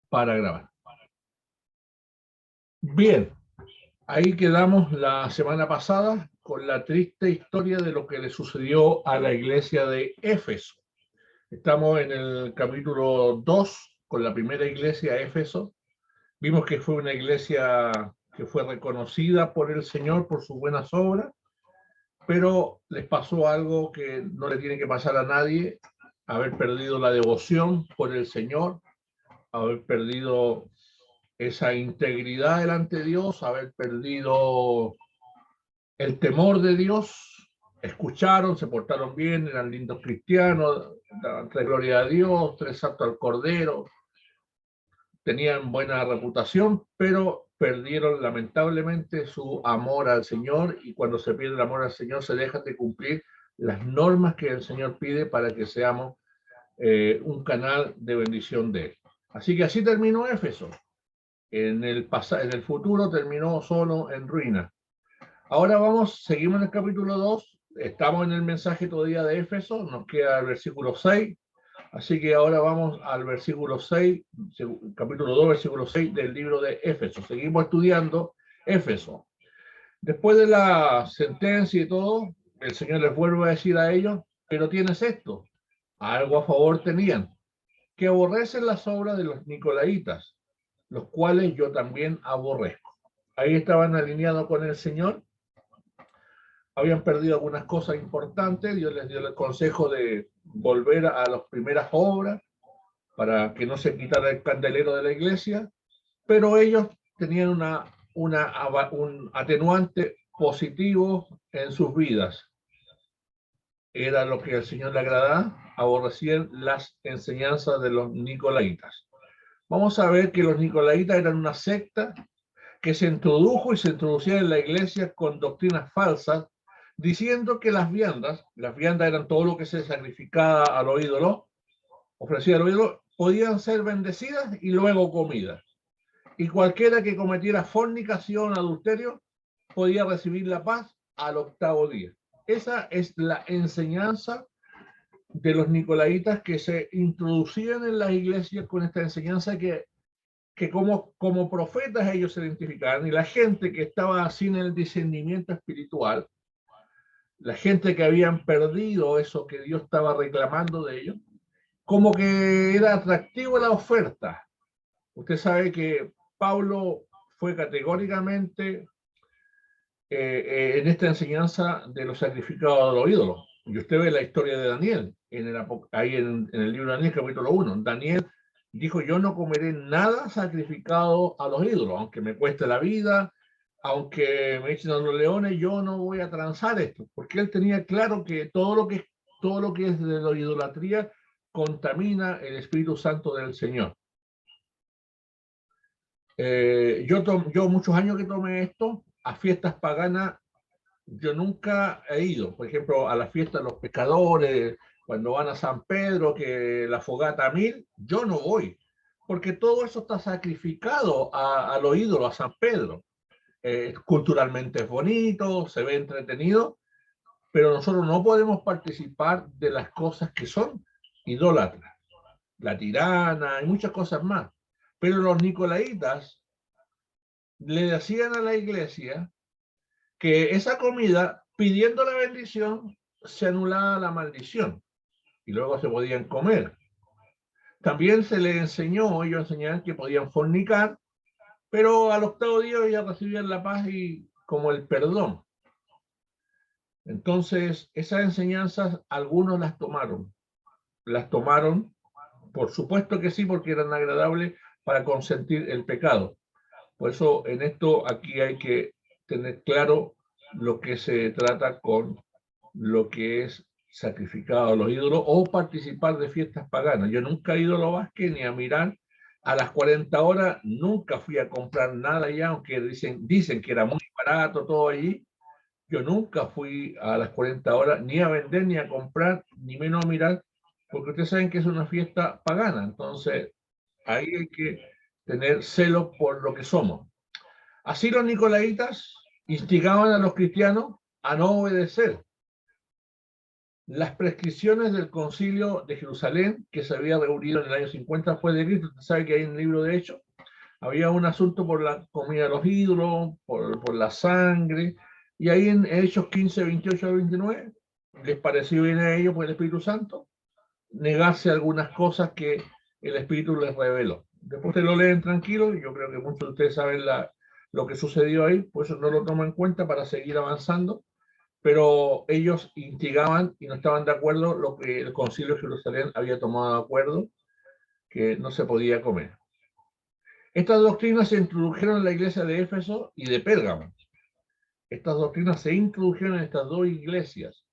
para grabar. Bien, ahí quedamos la semana pasada con la triste historia de lo que le sucedió a la iglesia de Éfeso. Estamos en el capítulo 2 con la primera iglesia, Éfeso. Vimos que fue una iglesia que fue reconocida por el Señor por sus buenas obras, pero les pasó algo que no le tiene que pasar a nadie: haber perdido la devoción por el Señor, haber perdido esa integridad delante de Dios, haber perdido el temor de Dios. Escucharon, se portaron bien, eran lindos cristianos, daban tres gloria a Dios, tres santos al Cordero, tenían buena reputación, pero perdieron lamentablemente su amor al Señor, y cuando se pierde el amor al Señor se dejan de cumplir las normas que el Señor pide para que seamos un canal de bendición de Él. Así que así terminó Éfeso. En el futuro terminó solo en ruina. Ahora seguimos en el capítulo 2, estamos en el mensaje todavía de Éfeso, nos queda el versículo 6, así que ahora vamos al versículo 6, capítulo 2, versículo 6 del libro de Éfeso. Seguimos estudiando Éfeso. Después de la sentencia y todo, el Señor les vuelve a decir a ellos: pero tienes esto, algo a favor tenían, que aborrecen las obras de los nicolaitas, los cuales yo también aborrezco. Ahí estaban alineados con el Señor, habían perdido algunas cosas importantes. Dios les dio el consejo de volver a las primeras obras para que no se quitara el candelero de la iglesia, pero ellos tenían un atenuante positivo en sus vidas. Era lo que al Señor le agradaba: aborrecían las enseñanzas de los nicolaitas. Vamos a ver que los nicolaitas eran una secta que se introdujo y se introducía en la iglesia con doctrinas falsas, diciendo que las viandas eran todo lo que se sacrificaba a los ídolos, ofrecía a los ídolos, podían ser bendecidas y luego comidas. Y cualquiera que cometiera fornicación, adulterio, podía recibir la paz al octavo día. Esa es la enseñanza de los nicolaitas, que se introducían en las iglesias con esta enseñanza que como profetas ellos se identificaban, y la gente que estaba sin el discernimiento espiritual, la gente que habían perdido eso que Dios estaba reclamando de ellos, como que era atractivo la oferta. Usted sabe que Pablo fue categóricamente en esta enseñanza de los sacrificados de los ídolos. Y usted ve la historia de Daniel, ahí en el libro de Daniel, capítulo 1. Daniel dijo: yo no comeré nada sacrificado a los ídolos, aunque me cueste la vida, aunque me echen a los leones, yo no voy a transar esto, porque él tenía claro que todo lo que es de la idolatría contamina el Espíritu Santo del Señor. Yo muchos años que tomé esto, a fiestas paganas yo nunca he ido. Por ejemplo, a la fiesta de los pescadores, cuando van a San Pedro, que la fogata 1000, yo no voy, porque todo eso está sacrificado a los ídolos, a San Pedro. Culturalmente es bonito, se ve entretenido, pero nosotros no podemos participar de las cosas que son idólatras, la tirana y muchas cosas más. Pero los nicolaitas le decían a la iglesia que esa comida, pidiendo la bendición, se anulaba la maldición y luego se podían comer. También se les enseñó, ellos enseñaban que podían fornicar, pero al octavo día ya recibían la paz y como el perdón. Entonces, esas enseñanzas algunos las tomaron, por supuesto que sí, porque eran agradables para consentir el pecado. Por eso en esto aquí hay que tener claro lo que se trata con lo que es sacrificado a los ídolos o participar de fiestas paganas. Yo nunca he ido a los Vázquez ni a mirar a las 40 horas, nunca fui a comprar nada allá, aunque dicen que era muy barato todo allí. Yo nunca fui a las 40 horas ni a vender, ni a comprar, ni menos a mirar, porque ustedes saben que es una fiesta pagana. Entonces, ahí hay que tener celo por lo que somos. Así los nicolaitas instigaban a los cristianos a no obedecer las prescripciones del Concilio de Jerusalén, que se había reunido en el año 50 después de Cristo. Usted sabe que hay en el libro de Hechos, había un asunto por la comida de los ídolos, por la sangre, y ahí en Hechos 15, 28 al 29, les pareció bien a ellos por el Espíritu Santo negarse algunas cosas que el Espíritu les reveló. Después te lo leen tranquilo, y yo creo que muchos de ustedes saben lo que sucedió ahí, por eso no lo toman en cuenta para seguir avanzando, pero ellos instigaban y no estaban de acuerdo lo que el Concilio de Jerusalén había tomado de acuerdo, que no se podía comer. Estas doctrinas se introdujeron en la iglesia de Éfeso y de Pérgamo. Estas doctrinas se introdujeron en estas dos iglesias.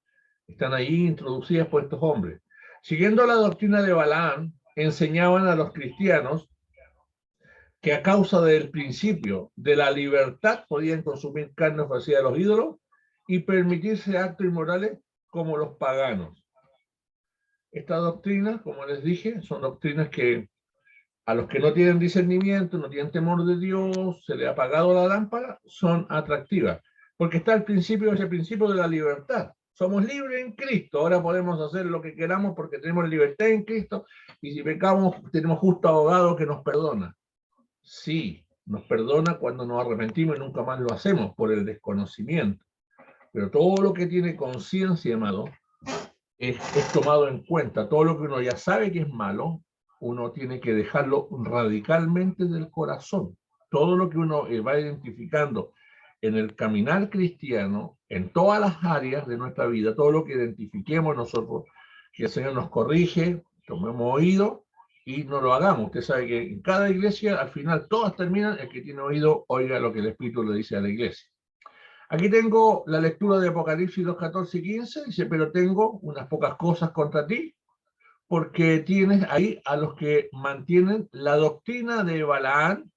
Están allí introducidas por estos hombres. Siguiendo la doctrina de Balaam, enseñaban a los cristianos que a causa del principio de la libertad podían consumir carne ofrecida a los ídolos y permitirse actos inmorales como los paganos. Estas doctrinas, como les dije, son doctrinas que a los que no tienen discernimiento, no tienen temor de Dios, se le ha apagado la lámpara, son atractivas. Porque está el principio, ese principio de la libertad. Somos libres en Cristo, ahora podemos hacer lo que queramos porque tenemos libertad en Cristo, y si pecamos tenemos justo abogado que nos perdona. Sí, nos perdona cuando nos arrepentimos y nunca más lo hacemos por el desconocimiento. Pero todo lo que tiene conciencia, amado, es tomado en cuenta. Todo lo que uno ya sabe que es malo, uno tiene que dejarlo radicalmente del corazón. Todo lo que uno va identificando en el caminar cristiano, en todas las áreas de nuestra vida, todo lo que identifiquemos nosotros, que el Señor nos corrige, tomemos oído y no lo hagamos. Usted sabe que en cada iglesia, al final, todas terminan, el que tiene oído, oiga lo que el Espíritu le dice a la iglesia. Aquí tengo la lectura de Apocalipsis 2, 14 y 15, dice, pero tengo unas pocas cosas contra ti, porque tienes ahí a los que mantienen la doctrina de Balaam,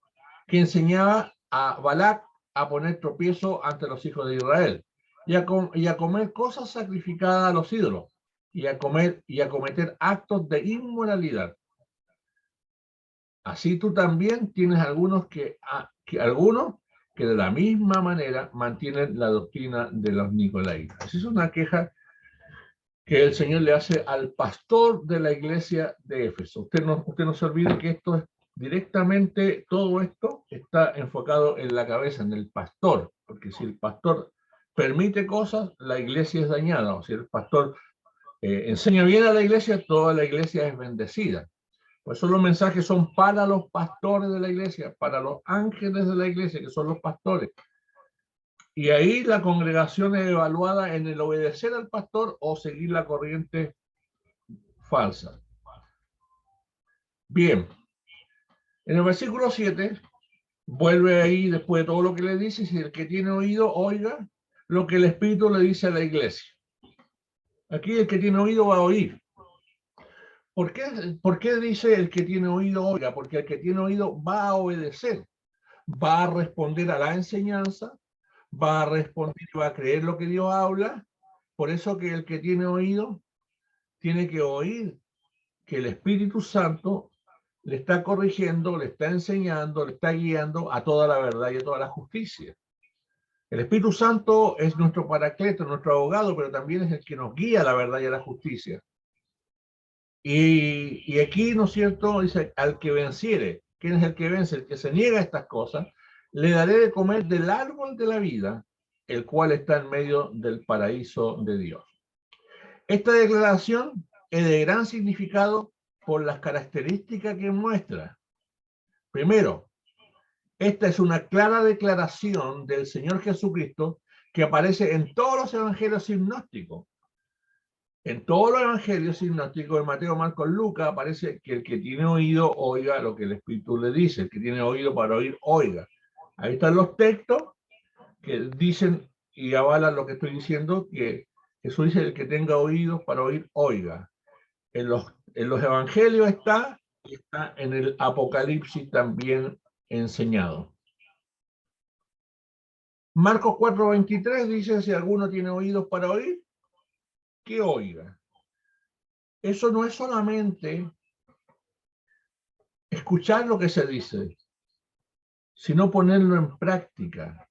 que enseñaba a Balac a poner tropiezo ante los hijos de Israel, y a comer cosas sacrificadas a los ídolos, y a cometer actos de inmoralidad. Así tú también tienes algunos que de la misma manera mantienen la doctrina de los nicolaitas. Esa es una queja que el Señor le hace al pastor de la iglesia de Éfeso. Usted no se olvide que esto es directamente, todo esto está enfocado en la cabeza, en el pastor, porque si el pastor permite cosas, la iglesia es dañada, o si el pastor enseña bien a la iglesia, toda la iglesia es bendecida. Por eso los mensajes son para los pastores de la iglesia, para los ángeles de la iglesia, que son los pastores. Y ahí la congregación es evaluada en el obedecer al pastor o seguir la corriente falsa. Bien, en el versículo 7, vuelve ahí después de todo lo que le dice, si el que tiene oído, oiga lo que el Espíritu le dice a la iglesia. Aquí el que tiene oído va a oír. ¿Por qué dice el que tiene oído, oiga? Porque el que tiene oído va a obedecer, va a responder a la enseñanza, va a responder y va a creer lo que Dios habla. Por eso que el que tiene oído tiene que oír que el Espíritu Santo le está corrigiendo, le está enseñando, le está guiando a toda la verdad y a toda la justicia. El Espíritu Santo es nuestro paracleto, nuestro abogado, pero también es el que nos guía a la verdad y a la justicia. Y aquí, ¿no es cierto?, dice, al que venciere. ¿Quién es el que vence? El que se niega a estas cosas. Le daré de comer del árbol de la vida, el cual está en medio del paraíso de Dios. Esta declaración es de gran significado por las características que muestra. Primero, esta es una clara declaración del Señor Jesucristo que aparece en todos los evangelios sinópticos. En todos los evangelios sinópticos de Mateo, Marcos, Lucas, aparece que el que tiene oído, oiga lo que el Espíritu le dice. El que tiene oído para oír, oiga. Ahí están los textos que dicen y avalan lo que estoy diciendo, que Jesús dice, el que tenga oídos para oír, oiga. En los evangelios está en el Apocalipsis también enseñado. Marcos 4:23 dice, si alguno tiene oídos para oír, que oiga. Eso no es solamente escuchar lo que se dice, sino ponerlo en práctica.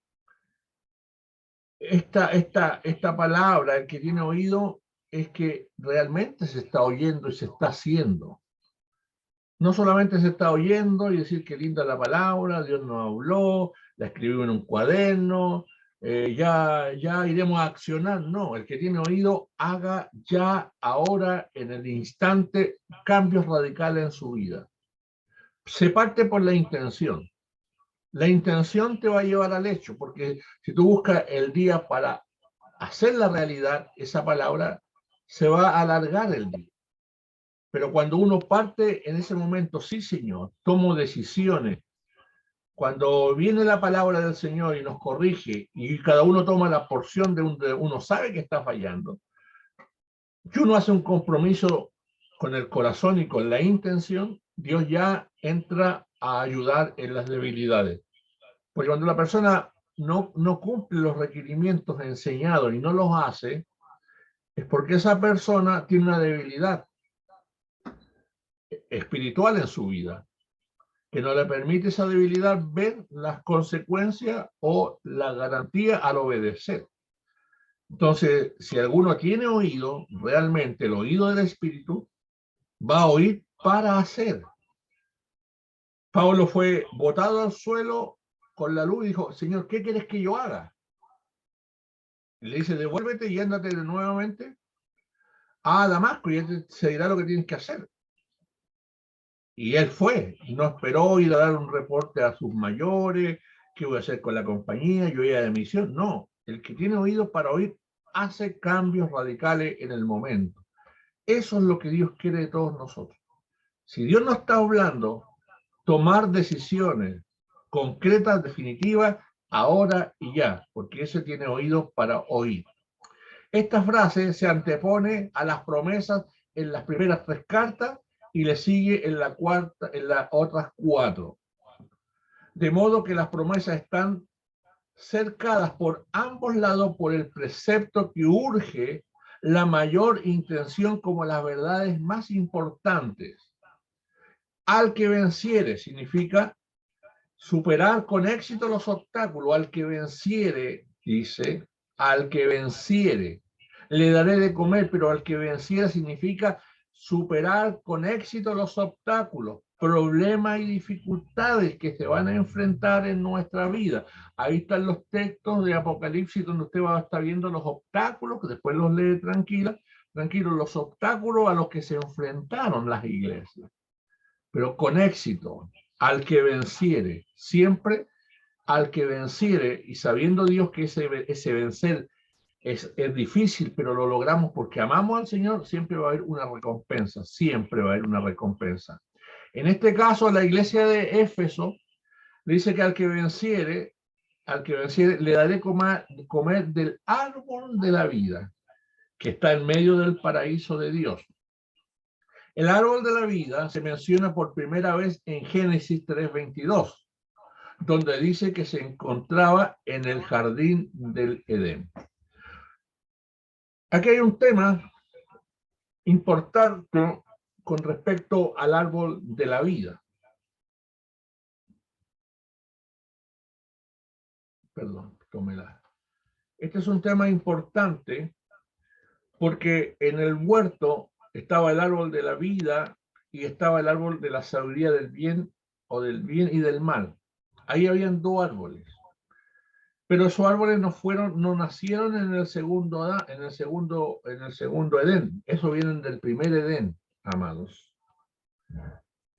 Esta palabra, el que tiene oído, es que realmente se está oyendo y se está haciendo. No solamente se está oyendo y decir qué linda la palabra, Dios nos habló, la escribió en un cuaderno, ya iremos a accionar. No, el que tiene oído haga ya, ahora, en el instante, cambios radicales en su vida. Se parte por la intención. La intención te va a llevar al hecho, porque si tú buscas el día para hacer la realidad, esa palabra se va a alargar el día. Pero cuando uno parte en ese momento, sí, Señor, tomo decisiones. Cuando viene la palabra del Señor y nos corrige y cada uno toma la porción de uno sabe que está fallando, y uno hace un compromiso con el corazón y con la intención, Dios ya entra a ayudar en las debilidades. Porque cuando la persona no cumple los requerimientos enseñados y no los hace, es porque esa persona tiene una debilidad espiritual en su vida, que no le permite esa debilidad ver las consecuencias o la garantía al obedecer. Entonces, si alguno tiene oído, realmente el oído del Espíritu, va a oír para hacer. Pablo fue botado al suelo con la luz y dijo, Señor, ¿qué quieres que yo haga? Y le dice, devuélvete y ándate nuevamente a Damasco y él se dirá lo que tienes que hacer. Y él fue, y no esperó ir a dar un reporte a sus mayores, qué voy a hacer con la compañía, yo iba de misión. No, el que tiene oídos para oír hace cambios radicales en el momento. Eso es lo que Dios quiere de todos nosotros. Si Dios no está hablando, tomar decisiones concretas, definitivas, ahora y ya, porque ese tiene oídos para oír. Esta frase se antepone a las promesas en las primeras 3 cartas y le sigue en la cuarta, en las otras 4. De modo que las promesas están cercadas por ambos lados por el precepto que urge la mayor intención como las verdades más importantes. Al que venciere significa superar con éxito los obstáculos. Al que venciere, dice, al que venciere, le daré de comer, pero al que venciere significa superar con éxito los obstáculos, problemas y dificultades que se van a enfrentar en nuestra vida. Ahí están los textos de Apocalipsis donde usted va a estar viendo los obstáculos, que después los lee tranquilo, los obstáculos a los que se enfrentaron las iglesias, pero con éxito. Al que venciere, siempre al que venciere, y sabiendo Dios que ese vencer es difícil, pero lo logramos porque amamos al Señor, siempre va a haber una recompensa, siempre va a haber una recompensa. En este caso, la iglesia de Éfeso le dice que al que venciere, le daré comer del árbol de la vida, que está en medio del paraíso de Dios. El árbol de la vida se menciona por primera vez en Génesis 3:22, donde dice que se encontraba en el jardín del Edén. Aquí hay un tema importante con respecto al árbol de la vida. Perdón, tómela. Este es un tema importante porque en el huerto estaba el árbol de la vida y estaba el árbol de la sabiduría del bien o del bien y del mal. Ahí habían 2 árboles. Pero esos árboles no nacieron en el segundo Edén. Eso vienen del primer Edén, amados.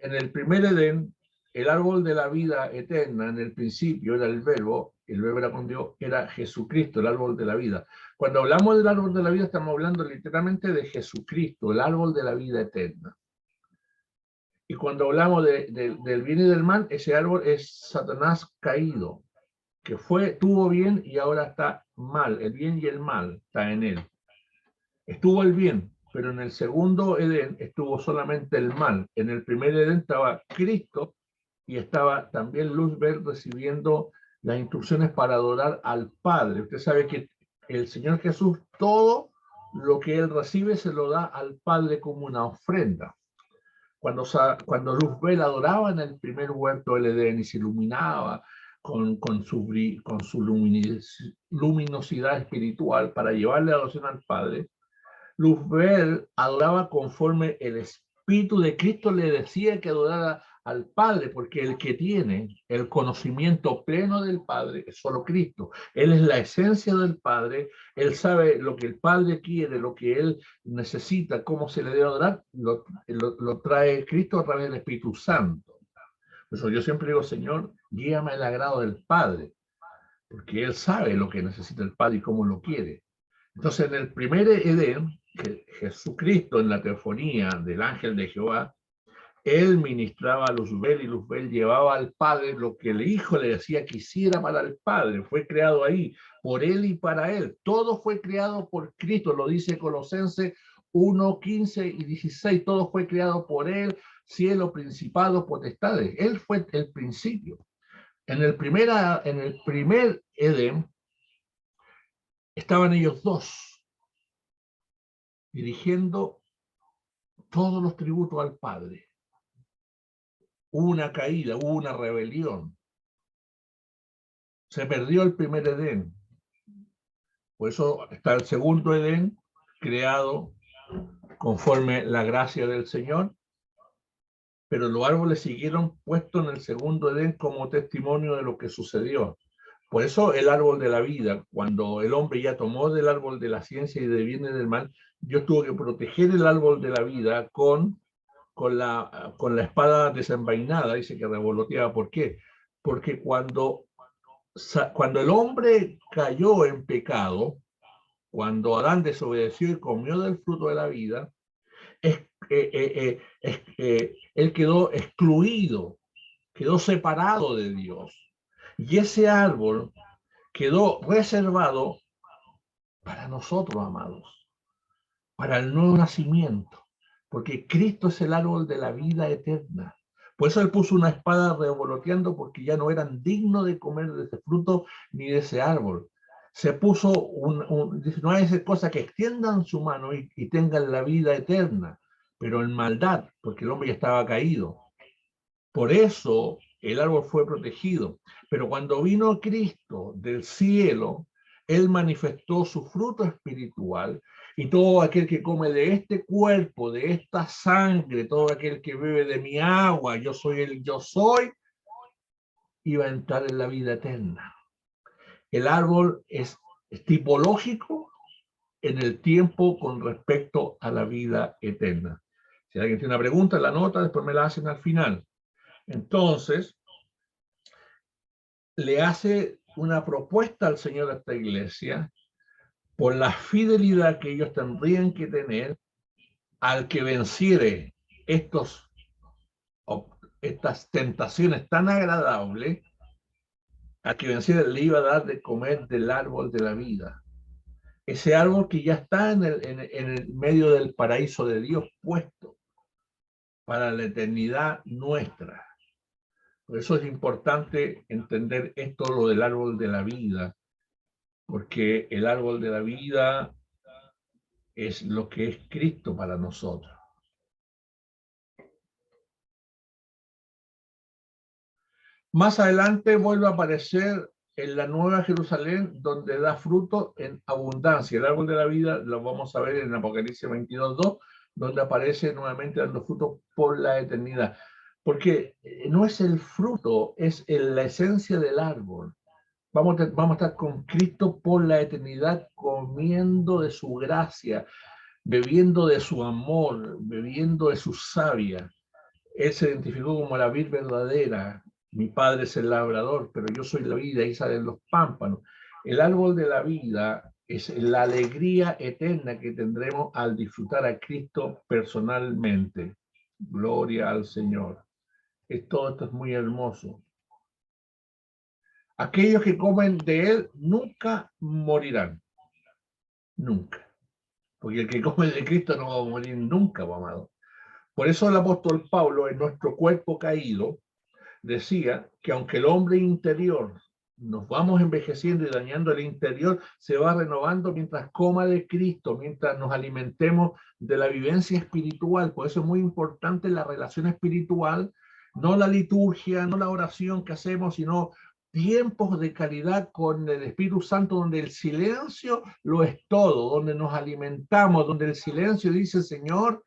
En el primer Edén, el árbol de la vida eterna, en el principio era el verbo era con Dios, era Jesucristo, el árbol de la vida. Cuando hablamos del árbol de la vida, estamos hablando literalmente de Jesucristo, el árbol de la vida eterna. Y cuando hablamos del bien y del mal, ese árbol es Satanás caído, que tuvo bien y ahora está mal. El bien y el mal está en él. Estuvo el bien, pero en el segundo Edén estuvo solamente el mal. En el primer Edén estaba Cristo y estaba también Luzbel recibiendo las instrucciones para adorar al Padre. Usted sabe que el Señor Jesús, todo lo que Él recibe se lo da al Padre como una ofrenda. Cuando Luzbel adoraba en el primer huerto del Edén y se iluminaba con su luminosidad espiritual para llevarle adoración al Padre, Luzbel adoraba conforme el Espíritu de Cristo le decía que adorara al Padre, porque el que tiene el conocimiento pleno del Padre es solo Cristo. Él es la esencia del Padre, él sabe lo que el Padre quiere, lo que él necesita, cómo se le debe adorar, lo trae Cristo a través del Espíritu Santo. Por eso yo siempre digo, Señor, guíame al agrado del Padre, porque él sabe lo que necesita el Padre y cómo lo quiere. Entonces, en el primer Edén, Jesucristo en la teofonía del ángel de Jehová, él ministraba a Luzbel y Luzbel llevaba al Padre lo que el Hijo le decía que hiciera para el Padre. Fue creado ahí, por él y para él. Todo fue creado por Cristo, lo dice Colosenses 1, 15 y 16. Todo fue creado por él, cielo, principado, potestades. Él fue el principio. En el primer Edén estaban ellos dos, dirigiendo todos los tributos al Padre. Hubo una caída, hubo una rebelión. Se perdió el primer Edén. Por eso está el segundo Edén, creado conforme la gracia del Señor, pero los árboles siguieron puestos en el segundo Edén como testimonio de lo que sucedió. Por eso el árbol de la vida, cuando el hombre ya tomó del árbol de la ciencia y del bien y del mal, Dios tuvo que proteger el árbol de la vida con la espada desenvainada, dice que revoloteaba. ¿Por qué? Porque cuando el hombre cayó en pecado, cuando Adán desobedeció y comió del fruto de la vida, él quedó excluido, quedó separado de Dios. Y ese árbol quedó reservado para nosotros, amados, para el nuevo nacimiento, porque Cristo es el árbol de la vida eterna. Por eso él puso una espada revoloteando, porque ya no eran dignos de comer de ese fruto ni de ese árbol. Se puso dice, no hay esa cosa que extiendan su mano y tengan la vida eterna, pero en maldad, porque el hombre ya estaba caído. Por eso el árbol fue protegido. Pero cuando vino Cristo del cielo, él manifestó su fruto espiritual, y todo aquel que come de este cuerpo, de esta sangre, todo aquel que bebe de mi agua, yo soy el yo soy, iba a entrar en la vida eterna. El árbol es tipológico en el tiempo con respecto a la vida eterna. Si alguien tiene una pregunta, la nota, después me la hacen al final. Entonces, le hace una propuesta al Señor a esta iglesia por la fidelidad que ellos tendrían que tener al que venciere estas tentaciones tan agradables, al que venciere le iba a dar de comer del árbol de la vida. Ese árbol que ya está en el medio del paraíso de Dios puesto para la eternidad nuestra. Por eso es importante entender esto, lo del árbol de la vida, porque el árbol de la vida es lo que es Cristo para nosotros. Más adelante vuelve a aparecer en la Nueva Jerusalén, donde da fruto en abundancia. El árbol de la vida lo vamos a ver en Apocalipsis 22:2, donde aparece nuevamente dando fruto por la eternidad. Porque no es el fruto, es la esencia del árbol. Vamos a estar con Cristo por la eternidad, comiendo de su gracia, bebiendo de su amor, bebiendo de su savia. Él se identificó como la vid verdadera. Mi padre es el labrador, pero yo soy la vida, y salen los pámpanos. El árbol de la vida es la alegría eterna que tendremos al disfrutar a Cristo personalmente. Gloria al Señor. Todo esto es muy hermoso. Aquellos que comen de él nunca morirán. Nunca. Porque el que come de Cristo no va a morir nunca, amado. Por eso el apóstol Pablo, en nuestro cuerpo caído, decía que aunque el hombre interior nos vamos envejeciendo y dañando el interior, se va renovando mientras coma de Cristo, mientras nos alimentemos de la vivencia espiritual. Por eso es muy importante la relación espiritual, no la liturgia, no la oración que hacemos, sino tiempos de calidad con el Espíritu Santo, donde el silencio lo es todo, donde nos alimentamos, donde el silencio dice, Señor,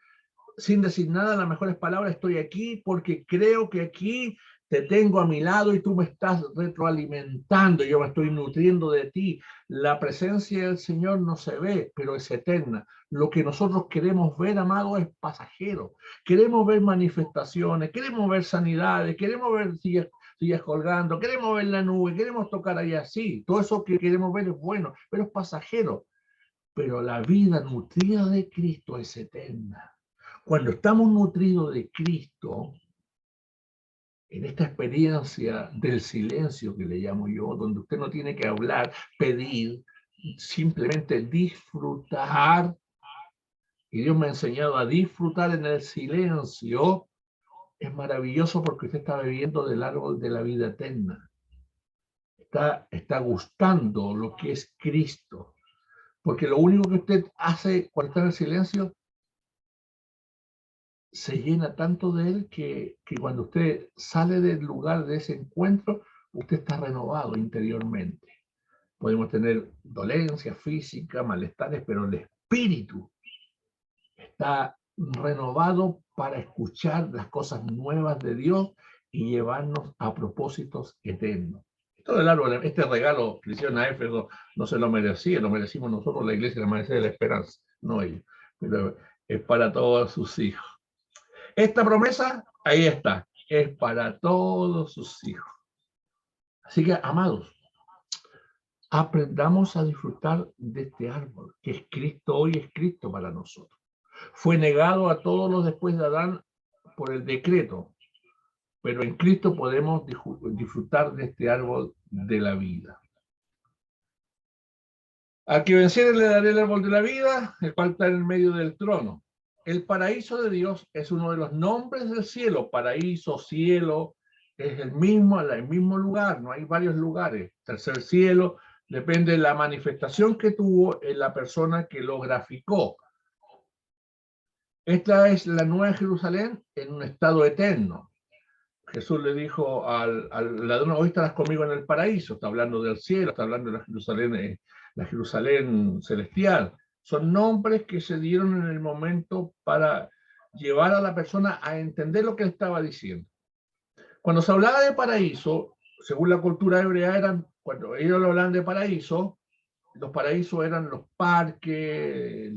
sin decir nada, las mejores palabras, estoy aquí porque creo que aquí te tengo a mi lado y tú me estás retroalimentando, yo me estoy nutriendo de ti. La presencia del Señor no se ve, pero es eterna. Lo que nosotros queremos ver, amado, es pasajero. Queremos ver manifestaciones, queremos ver sanidades, queremos ver sillas colgando, queremos ver la nube, queremos tocar allá, sí. Todo eso que queremos ver es bueno, pero es pasajero. Pero la vida nutrida de Cristo es eterna. Cuando estamos nutridos de Cristo, en esta experiencia del silencio que le llamo yo, donde usted no tiene que hablar, pedir, simplemente disfrutar, y Dios me ha enseñado a disfrutar en el silencio, es maravilloso porque usted está bebiendo del árbol de la vida eterna. Está gustando lo que es Cristo. Porque lo único que usted hace cuando está en el silencio se llena tanto de él que cuando usted sale del lugar de ese encuentro, usted está renovado interiormente. Podemos tener dolencias físicas, malestares, pero el espíritu está renovado para escuchar las cosas nuevas de Dios y llevarnos a propósitos eternos. Todo el árbol, este regalo que hicieron a Éfeso no se lo merecía, lo merecimos nosotros, la iglesia, la Amanecer de la Esperanza, no ellos, pero es para todos sus hijos. Esta promesa, ahí está, es para todos sus hijos. Así que, amados, aprendamos a disfrutar de este árbol, que es Cristo hoy, es Cristo para nosotros. Fue negado a todos los después de Adán por el decreto, pero en Cristo podemos disfrutar de este árbol de la vida. Al que venciere le daré el árbol de la vida, el cual está en el medio del trono. El paraíso de Dios es uno de los nombres del cielo. Paraíso, cielo, es el mismo lugar, no hay varios lugares. Tercer cielo, depende de la manifestación que tuvo en la persona que lo graficó. Esta es la Nueva Jerusalén en un estado eterno. Jesús le dijo al ladrón, hoy estarás conmigo en el paraíso. Está hablando del cielo, está hablando de la Jerusalén celestial. Son nombres que se dieron en el momento para llevar a la persona a entender lo que él estaba diciendo. Cuando se hablaba de paraíso, según la cultura hebrea, cuando ellos hablaban de paraíso, los paraísos eran los parques,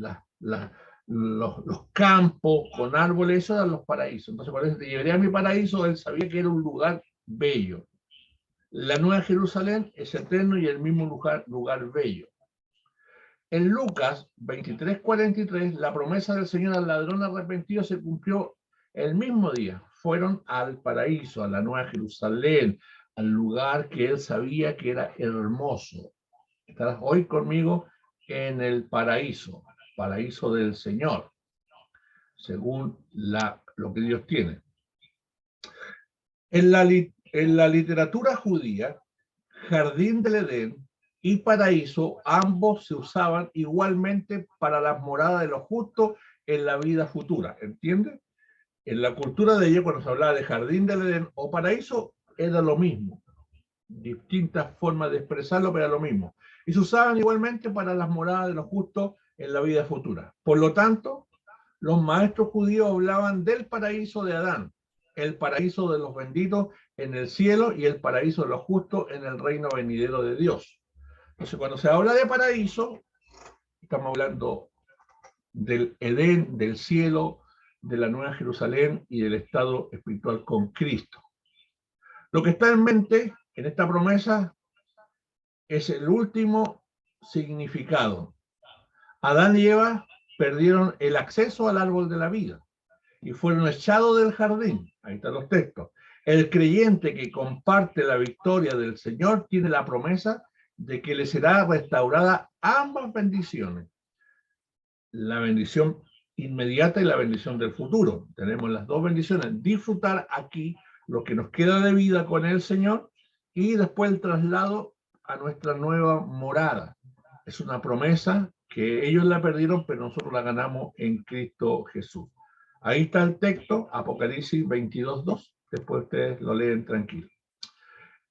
los campos con árboles, esos eran los paraísos. Entonces, cuando te llevaría a mi paraíso, él sabía que era un lugar bello. La Nueva Jerusalén es eterno y el mismo lugar bello. En Lucas 23:43, la promesa del Señor al ladrón arrepentido se cumplió el mismo día. Fueron al paraíso, a la Nueva Jerusalén, al lugar que él sabía que era hermoso. Estarás hoy conmigo en el paraíso del Señor, según lo que Dios tiene. En la literatura judía, jardín del Edén y paraíso, ambos se usaban igualmente para las moradas de los justos en la vida futura, ¿entiendes? En la cultura de ellos, cuando se hablaba de jardín del Edén o paraíso, era lo mismo. Distintas formas de expresarlo, pero era lo mismo. Y se usaban igualmente para las moradas de los justos en la vida futura. Por lo tanto, los maestros judíos hablaban del paraíso de Adán, el paraíso de los benditos en el cielo y el paraíso de los justos en el reino venidero de Dios. Entonces, cuando se habla de paraíso, estamos hablando del Edén, del cielo, de la Nueva Jerusalén y del estado espiritual con Cristo. Lo que está en mente en esta promesa es el último significado. Adán y Eva perdieron el acceso al árbol de la vida y fueron echados del jardín. Ahí están los textos. El creyente que comparte la victoria del Señor tiene la promesa de que le será restaurada ambas bendiciones. La bendición inmediata y la bendición del futuro. Tenemos las dos bendiciones. Disfrutar aquí lo que nos queda de vida con el Señor y después el traslado a nuestra nueva morada. Es una promesa que ellos la perdieron, pero nosotros la ganamos en Cristo Jesús. Ahí está el texto, Apocalipsis 22:2. Después ustedes lo leen tranquilo.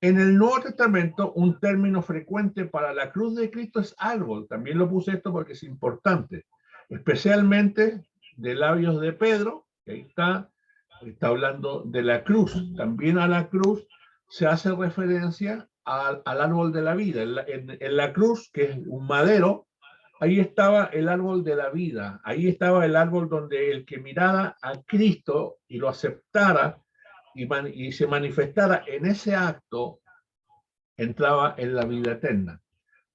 En el Nuevo Testamento, un término frecuente para la cruz de Cristo es árbol. También lo puse esto porque es importante, especialmente de labios de Pedro, que ahí está hablando de la cruz. También a la cruz se hace referencia al árbol de la vida. En la cruz, que es un madero, ahí estaba el árbol de la vida. Ahí estaba el árbol donde el que mirara a Cristo y lo aceptara y se manifestara en ese acto, entraba en la vida eterna.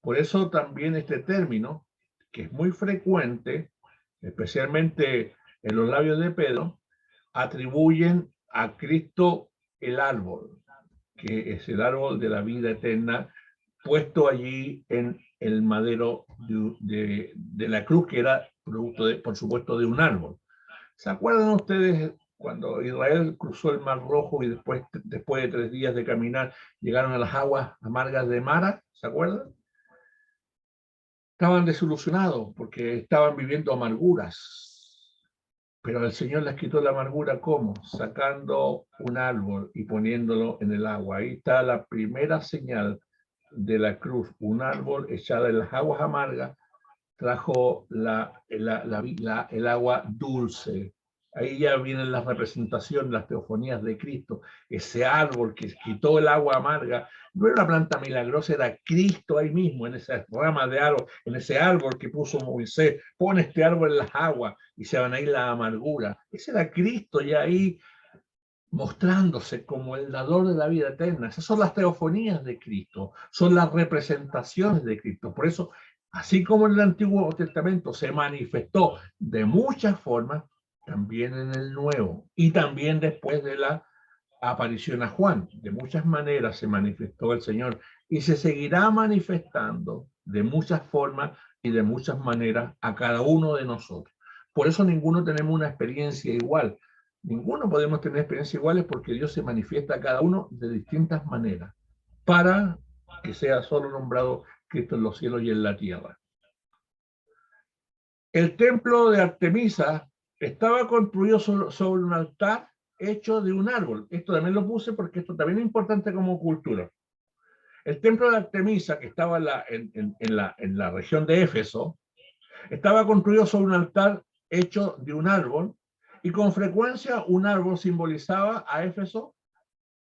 Por eso también este término, que es muy frecuente, especialmente en los labios de Pedro, atribuyen a Cristo el árbol, que es el árbol de la vida eterna, puesto allí en el madero de la cruz, que era producto, por supuesto, de un árbol. ¿Se acuerdan ustedes cuando Israel cruzó el Mar Rojo y después de 3 días de caminar llegaron a las aguas amargas de Mara? ¿Se acuerdan? Estaban desilusionados porque estaban viviendo amarguras. Pero el Señor les quitó la amargura, ¿cómo? Sacando un árbol y poniéndolo en el agua. Ahí está la primera señal de la cruz. Un árbol echado en las aguas amargas trajo el agua dulce. Ahí ya vienen las representaciones, las teofonías de Cristo. Ese árbol que quitó el agua amarga, no era una planta milagrosa, era Cristo ahí mismo, en esa rama de árbol, en ese árbol que puso Moisés. Pone este árbol en las aguas y se van a ir la amargura. Ese era Cristo ya ahí mostrándose como el dador de la vida eterna. Esas son las teofonías de Cristo, son las representaciones de Cristo. Por eso, así como en el Antiguo Testamento se manifestó de muchas formas, también en el Nuevo y también después de la aparición a Juan. De muchas maneras se manifestó el Señor y se seguirá manifestando de muchas formas y de muchas maneras a cada uno de nosotros. Por eso ninguno tenemos una experiencia igual. Ninguno podemos tener experiencias iguales porque Dios se manifiesta a cada uno de distintas maneras para que sea solo nombrado Cristo en los cielos y en la tierra. El templo de Artemisa estaba construido sobre un altar hecho de un árbol. Esto también lo puse porque esto también es importante como cultura. El templo de Artemisa, que estaba en la región de Éfeso, estaba construido sobre un altar hecho de un árbol, y con frecuencia un árbol simbolizaba a Éfeso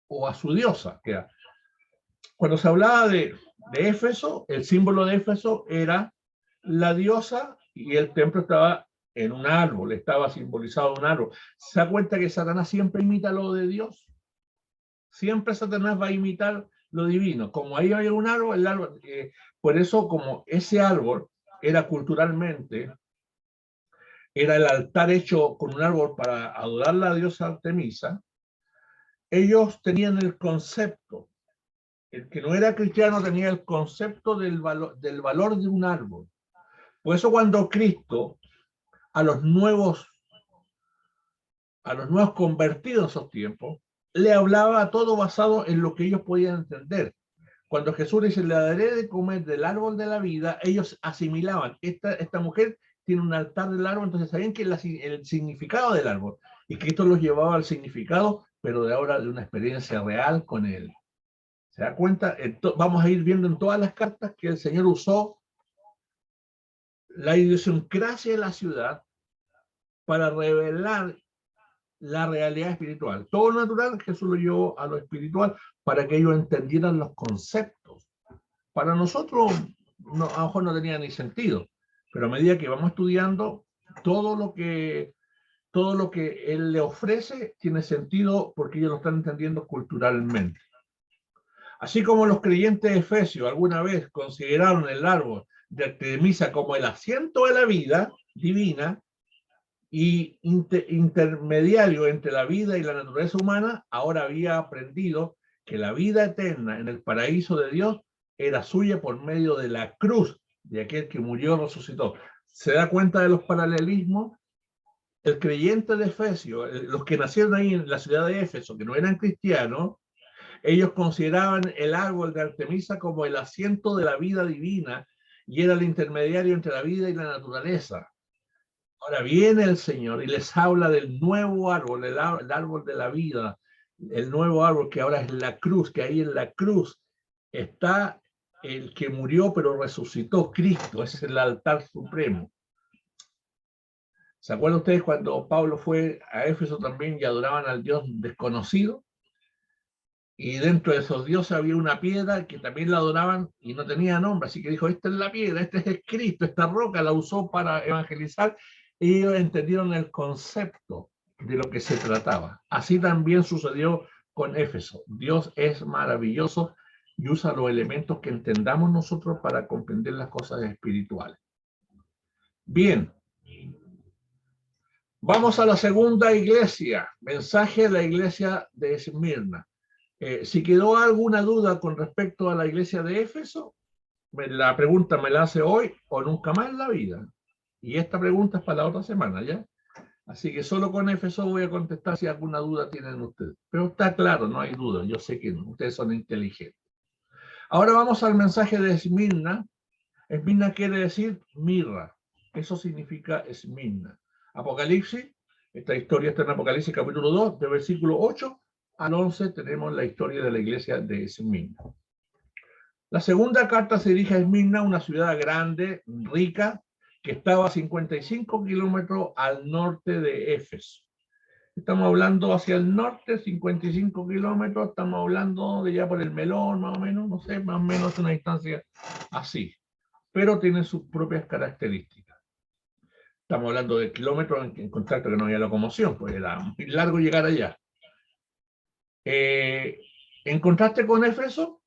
o a su diosa. Cuando se hablaba de Éfeso, el símbolo de Éfeso era la diosa y el templo estaba en un árbol, estaba simbolizado en un árbol. ¿Se da cuenta que Satanás siempre imita lo de Dios? Siempre Satanás va a imitar lo divino. Como ahí había un árbol, el árbol, por eso como ese árbol era culturalmente, era el altar hecho con un árbol para adorar a la diosa Artemisa, ellos tenían el concepto. El que no era cristiano tenía el concepto del valor de un árbol. Por eso cuando Cristo a los nuevos convertidos en esos tiempos, le hablaba todo basado en lo que ellos podían entender. Cuando Jesús dice, le daré de comer del árbol de la vida, ellos asimilaban, esta mujer tiene un altar del árbol, entonces sabían que el significado del árbol, y Cristo los llevaba al significado, pero de ahora de una experiencia real con él. ¿Se da cuenta? Vamos a ir viendo en todas las cartas que el Señor usó la idiosincrasia de la ciudad para revelar la realidad espiritual. Todo lo natural Jesús lo llevó a lo espiritual para que ellos entendieran los conceptos. Para nosotros no, a lo mejor no tenía ni sentido, pero a medida que vamos estudiando, todo lo que Él le ofrece tiene sentido porque ellos lo están entendiendo culturalmente. Así como los creyentes de Efesios alguna vez consideraron el árbol de Artemisa como el asiento de la vida divina y intermediario entre la vida y la naturaleza humana, ahora había aprendido que la vida eterna en el paraíso de Dios era suya por medio de la cruz de aquel que murió y resucitó. ¿Se da cuenta de los paralelismos? El creyente de Efesios, los que nacieron ahí en la ciudad de Éfeso, que no eran cristianos, ellos consideraban el árbol de Artemisa como el asiento de la vida divina y era el intermediario entre la vida y la naturaleza. Ahora viene el Señor y les habla del nuevo árbol, el árbol de la vida, el nuevo árbol que ahora es la cruz, que ahí en la cruz está el que murió pero resucitó, Cristo, ese es el altar supremo. ¿Se acuerdan ustedes cuando Pablo fue a Éfeso también y adoraban al Dios desconocido? Y dentro de esos dioses había una piedra que también la adoraban y no tenía nombre, así que dijo, esta es la piedra, este es el Cristo, esta roca la usó para evangelizar, y ellos entendieron el concepto de lo que se trataba. Así también sucedió con Éfeso. Dios es maravilloso y usa los elementos que entendamos nosotros para comprender las cosas espirituales. Bien, vamos a la segunda iglesia, mensaje de la iglesia de Esmirna. Si quedó alguna duda con respecto a la iglesia de Éfeso, la pregunta me la hace hoy o nunca más en la vida. Y esta pregunta es para la otra semana, ¿ya? Así que solo con Éfeso voy a contestar si alguna duda tienen ustedes. Pero está claro, no hay duda. Yo sé que no, ustedes son inteligentes. Ahora vamos al mensaje de Esmirna. Esmirna quiere decir mirra. Eso significa Esmirna. Apocalipsis, esta historia está en Apocalipsis capítulo 2, de versículo 8 al 11 tenemos la historia de la iglesia de Esmirna. La segunda carta se dirige a Esmirna, una ciudad grande, rica, que estaba a 55 kilómetros al norte de Éfeso. Estamos hablando hacia el norte, 55 kilómetros, estamos hablando de ya por el Melón, más o menos, no sé, más o menos una distancia así, pero tiene sus propias características. Estamos hablando de kilómetros en contacto que no había locomoción, pues era muy largo llegar allá. En contraste con Éfeso,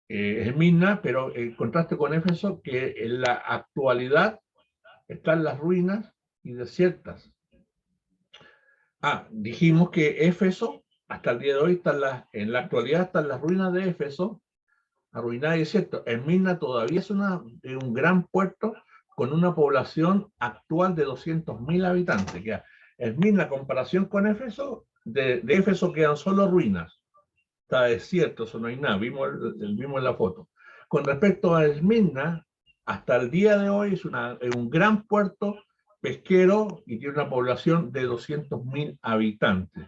Esmirna, pero en contraste con Éfeso, que en la actualidad están las ruinas y desiertas. Dijimos que Éfeso, hasta el día de hoy, en la actualidad están las ruinas de Éfeso, arruinadas y desiertas. Esmirna todavía es un gran puerto con una población actual de 200.000 habitantes. Que Esmirna, en comparación con Éfeso, de Éfeso quedan solo ruinas. Está desierto, eso no hay nada, vimos en la foto. Con respecto a Esmirna, hasta el día de hoy es un gran puerto pesquero y tiene una población de 200.000 habitantes.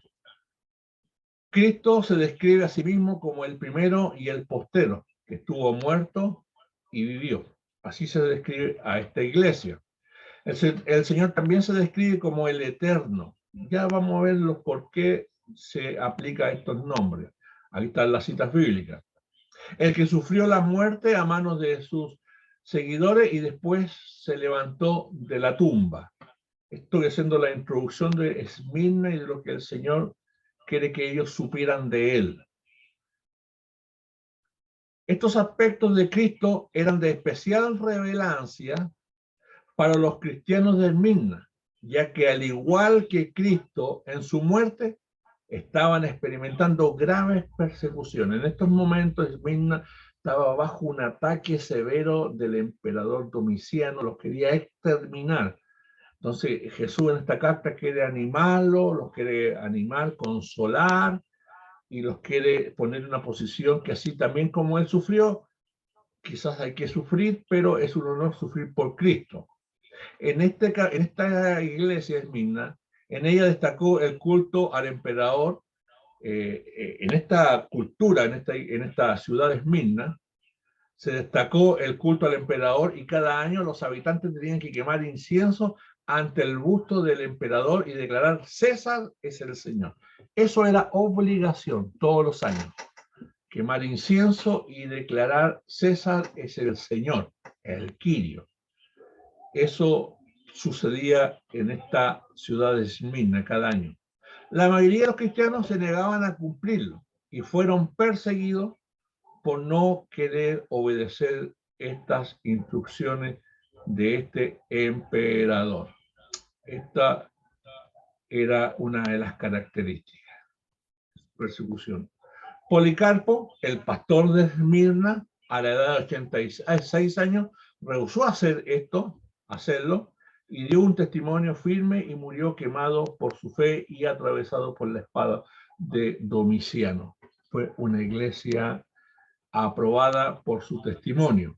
Cristo se describe a sí mismo como el primero y el postero, que estuvo muerto y vivió. Así se describe a esta iglesia. El Señor también se describe como el eterno. Ya vamos a ver los por qué se aplica estos nombres. Ahí están las citas bíblicas. El que sufrió la muerte a manos de sus seguidores y después se levantó de la tumba. Estoy haciendo la introducción de Esmirna y de lo que el Señor quiere que ellos supieran de él. Estos aspectos de Cristo eran de especial relevancia para los cristianos de Esmirna, ya que al igual que Cristo en su muerte, estaban experimentando graves persecuciones. En estos momentos Esmirna estaba bajo un ataque severo del emperador Domiciano, los quería exterminar. Entonces Jesús en esta carta quiere animarlo, los quiere animar, consolar, y los quiere poner en una posición que así también como él sufrió, quizás hay que sufrir, pero es un honor sufrir por Cristo. En esta iglesia Esmirna, en ella destacó el culto al emperador. En esta cultura, en esta ciudad de Esmirna, se destacó el culto al emperador y cada año los habitantes tenían que quemar incienso ante el busto del emperador y declarar César es el Señor. Eso era obligación todos los años, quemar incienso y declarar César es el Señor, el Quirio. Eso sucedía en esta ciudad de Esmirna cada año. La mayoría de los cristianos se negaban a cumplirlo y fueron perseguidos por no querer obedecer estas instrucciones de este emperador. Esta era una de las características. Persecución. Policarpo, el pastor de Esmirna, a la edad de 86 años, rehusó hacerlo, y dio un testimonio firme y murió quemado por su fe y atravesado por la espada de Domiciano. Fue una iglesia aprobada por su testimonio.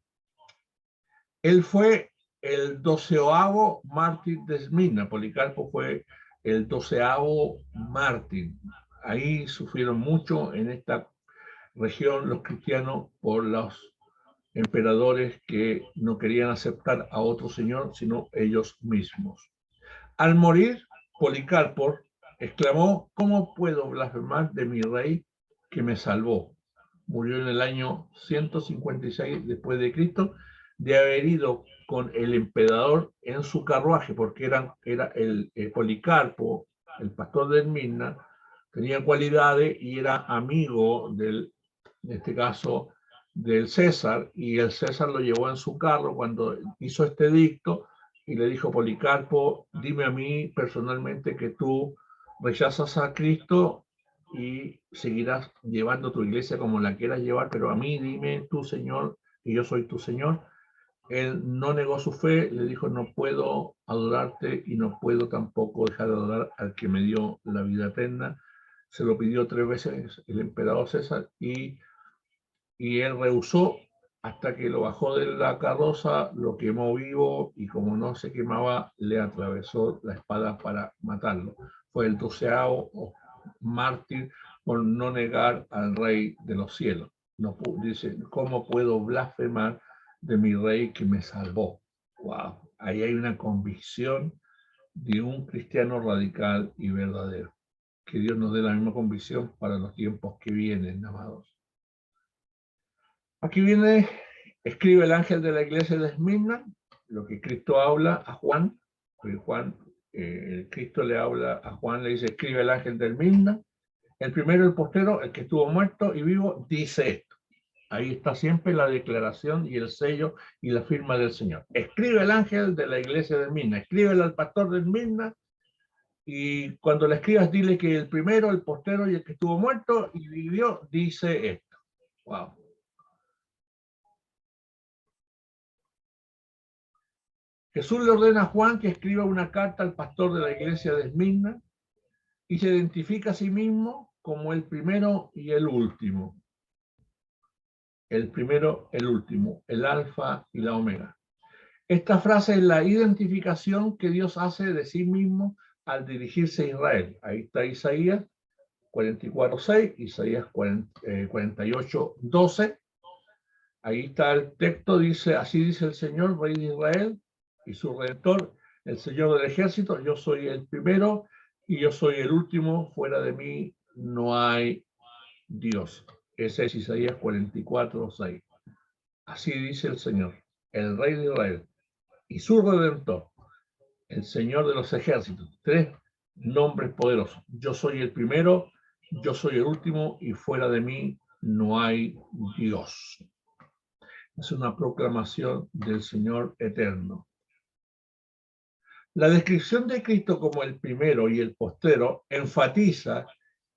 Él fue el 12º mártir de Esmirna. Policarpo fue el 12º mártir. ahí sufrieron mucho en esta región los cristianos por los emperadores que no querían aceptar a otro señor, sino ellos mismos. Al morir, Policarpo exclamó: ¿cómo puedo blasfemar de mi rey que me salvó? Murió en el año 156 después de Cristo, de haber ido con el emperador en su carruaje, porque era el Policarpo, el pastor de Esmirna, tenía cualidades y era amigo en este caso, del César, y el César lo llevó en su carro cuando hizo este edicto y le dijo: Policarpo, dime a mí personalmente que tú rechazas a Cristo y seguirás llevando tu iglesia como la quieras llevar, pero a mí dime tú, Señor, que yo soy tu Señor. Él no negó su fe, le dijo: no puedo adorarte y no puedo tampoco dejar de adorar al que me dio la vida eterna. Se lo pidió 3 veces el emperador César y él rehusó, hasta que lo bajó de la carroza, lo quemó vivo y como no se quemaba, le atravesó la espada para matarlo. Fue el 12º mártir por no negar al Rey de los cielos. No, dice: ¿cómo puedo blasfemar de mi Rey que me salvó? Wow, ahí hay una convicción de un cristiano radical y verdadero. Que Dios nos dé la misma convicción para los tiempos que vienen, amados. Aquí viene, escribe el ángel de la iglesia de Esmirna, lo que Cristo habla a Juan, porque Cristo le habla a Juan, le dice: escribe el ángel de Esmirna, el primero, el postero, el que estuvo muerto y vivo, dice esto. Ahí está siempre la declaración y el sello y la firma del Señor. Escribe el ángel de la iglesia de Esmirna, escríbele al pastor de Esmirna, y cuando le escribas, dile que el primero, el postero y el que estuvo muerto y vivió, dice esto. Wow. Jesús le ordena a Juan que escriba una carta al pastor de la iglesia de Esmirna y se identifica a sí mismo como el primero y el último. El primero, el último, el alfa y la omega. Esta frase es la identificación que Dios hace de sí mismo al dirigirse a Israel. Ahí está Isaías 44:6, Isaías 48:12. Ahí está el texto, dice: así dice el Señor, Rey de Israel y su Redentor, el Señor del ejército: yo soy el primero y yo soy el último, fuera de mí no hay Dios. Ese es Isaías 44:6. Así dice el Señor, el Rey de Israel y su Redentor, el Señor de los ejércitos. 3 nombres poderosos: yo soy el primero, yo soy el último y fuera de mí no hay Dios. Es una proclamación del Señor eterno. La descripción de Cristo como el primero y el postero enfatiza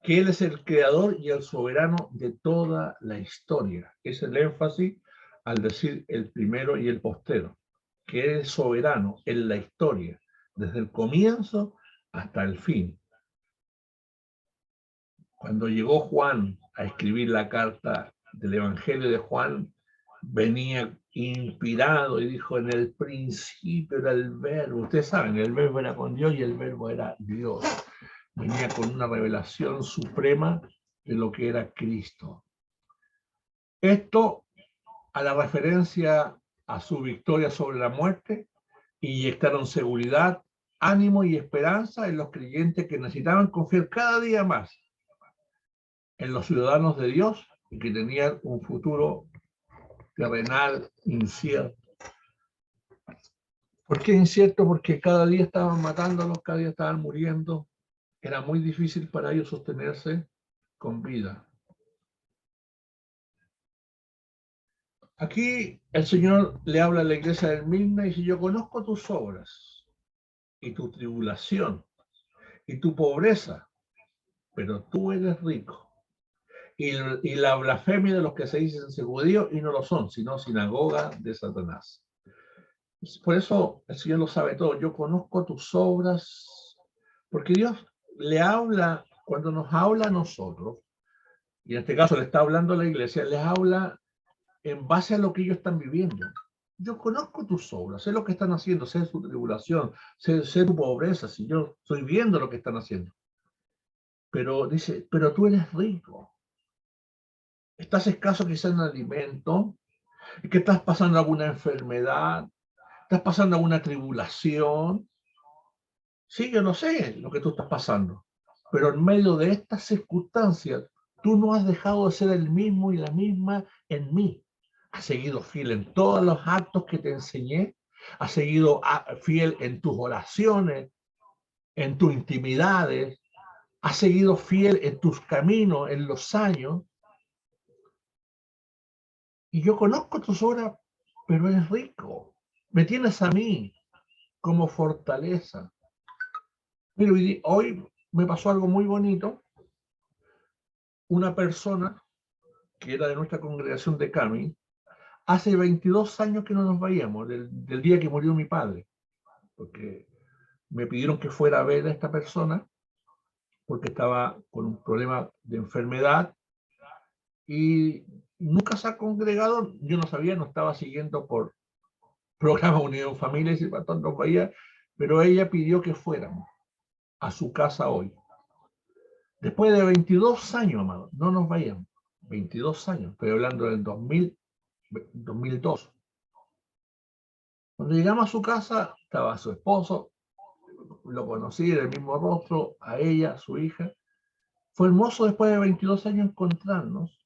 que Él es el creador y el soberano de toda la historia. Es el énfasis al decir el primero y el postero, que Él es soberano en la historia, desde el comienzo hasta el fin. Cuando llegó Juan a escribir la carta del Evangelio de Juan, venía inspirado y dijo: en el principio era el verbo. Ustedes saben, el verbo era con Dios y el verbo era Dios. Venía con una revelación suprema de lo que era Cristo. Esto a la referencia a su victoria sobre la muerte, inyectaron seguridad, ánimo y esperanza en los creyentes que necesitaban confiar cada día más en los ciudadanos de Dios y que tenían un futuro terrenal incierto. ¿Por qué incierto? Porque cada día estaban matándolos, cada día estaban muriendo. Era muy difícil para ellos sostenerse con vida. Aquí el Señor le habla a la iglesia de Esmirna y dice: yo conozco tus obras y tu tribulación y tu pobreza, pero tú eres rico. Y la blasfemia de los que se dicen judíos y no lo son, sino sinagoga de Satanás. Por eso el Señor lo sabe todo. Yo conozco tus obras, porque Dios le habla, cuando nos habla a nosotros, y en este caso le está hablando a la iglesia, les habla en base a lo que ellos están viviendo. Yo conozco tus obras, sé lo que están haciendo, sé su tribulación, sé tu pobreza, si yo estoy viendo lo que están haciendo. Pero dice, pero tú eres rico. Estás escaso quizás en alimento, que estás pasando alguna enfermedad, estás pasando alguna tribulación. Sí, yo no sé lo que tú estás pasando, pero en medio de estas circunstancias, tú no has dejado de ser el mismo y la misma en mí. Has seguido fiel en todos los actos que te enseñé, has seguido fiel en tus oraciones, en tus intimidades, has seguido fiel en tus caminos, en los años, y yo conozco tus obras, pero eres rico. Me tienes a mí como fortaleza. Pero hoy me pasó algo muy bonito. Una persona que era de nuestra congregación de Cami, hace 22 años que no nos veíamos, del día que murió mi padre, porque me pidieron que fuera a ver a esta persona porque estaba con un problema de enfermedad y nunca se ha congregado. Yo no sabía, no estaba siguiendo por programa Unión Familia y para tanto nos veía, pero ella pidió que fuéramos a su casa hoy. Después de 22 años, amado, no nos vayamos. 22 años, estoy hablando del 2002. Cuando llegamos a su casa, estaba su esposo, lo conocí, era el mismo rostro, a ella, su hija. Fue hermoso después de 22 años encontrarnos.